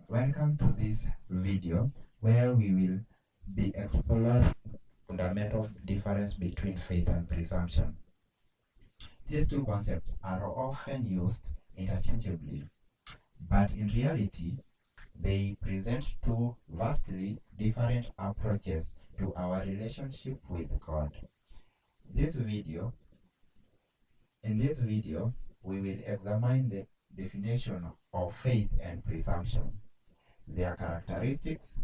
Welcome to this video where we will be exploring the fundamental difference between faith and presumption. These two concepts are often used interchangeably, but in reality, they present two vastly different approaches to our relationship with God. In this video, we will examine the definition of faith and presumption, their characteristics,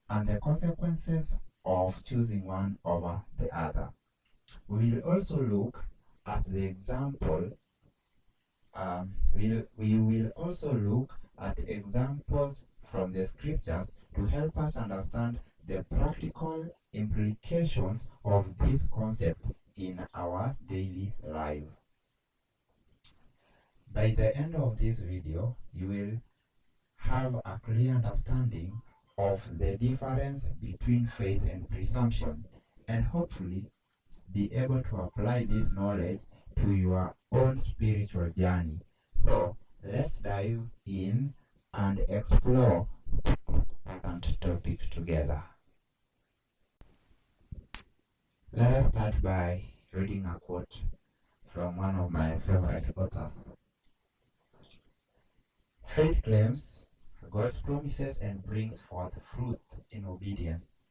and the consequences of choosing one over the other. We will also look at the example. We will also look at examples from the scriptures to help us understand the practical implications of this concept in our daily life. By the end of this video, you will have a clear understanding of the difference between faith and presumption, and hopefully be able to apply this knowledge to your own spiritual journey. So let's dive in and explore this important topic together. Let us start by reading a quote from one of my favorite authors. Faith claims God's promises and brings forth fruit in obedience.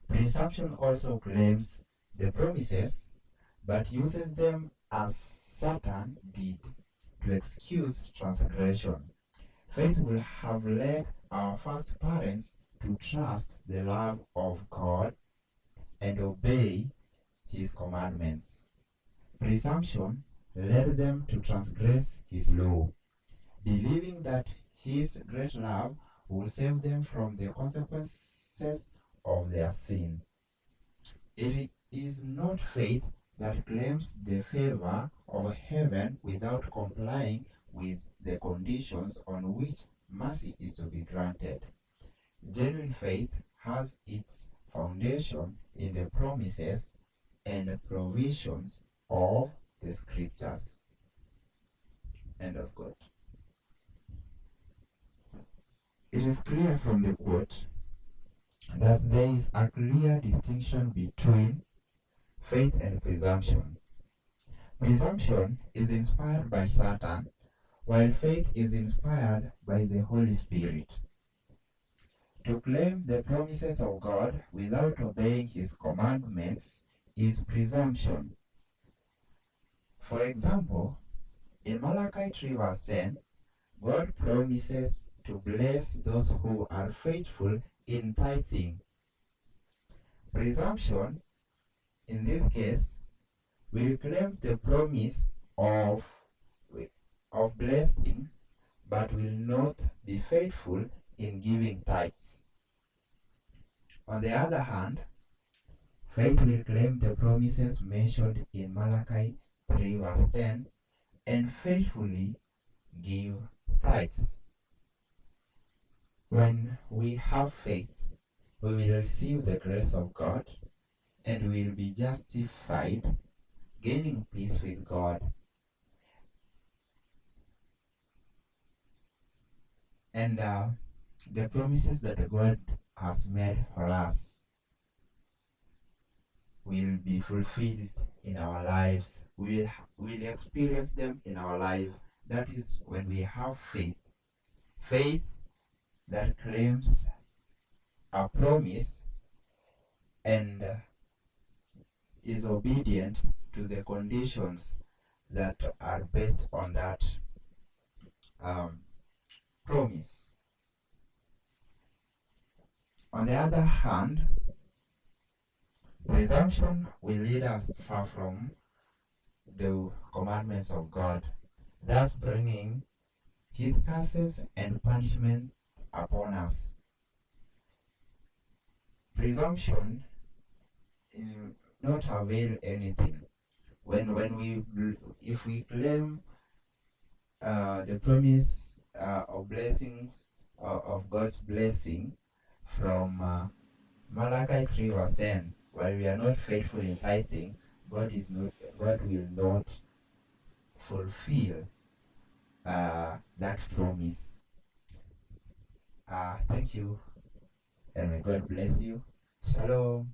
Presumption also claims the promises, but uses them as Satan did to excuse transgression. Faith will have led our first parents to trust the love of God and obey His commandments. Presumption led them to transgress His law, believing that His great love will save them from the consequences of their sin. It is not faith that claims the favor of heaven without complying with the conditions on which mercy is to be granted. Genuine faith has its foundation in the promises and provisions of the scriptures. End of quote. It is clear from the quote that there is a clear distinction between faith and presumption. Presumption is inspired by Satan, while faith is inspired by the Holy Spirit. To claim the promises of God without obeying His commandments is presumption. For example, in Malachi 3 verse 10, God promises to bless those who are faithful in tithing. Presumption, in this case, will claim the promise of blessing, but will not be faithful in giving tithes. On the other hand, faith will claim the promises mentioned in Malachi 3 verse 10 and faithfully give tithes. When we have faith, we will receive the grace of God and will be justified, gaining peace with God. And the promises that God has made for us will be fulfilled in our lives. We will experience them in our life. That is when we have faith. Faith that claims a promise and is obedient to the conditions that are based on that promise. On the other hand, presumption will lead us far from the commandments of God, thus bringing His curses and punishment upon us. Presumption not avail anything. If we claim the promise of blessings of God's blessing from Malachi 3 verse 10, while we are not faithful in tithing, God will not fulfill that promise. Thank you, and may God bless you. Shalom.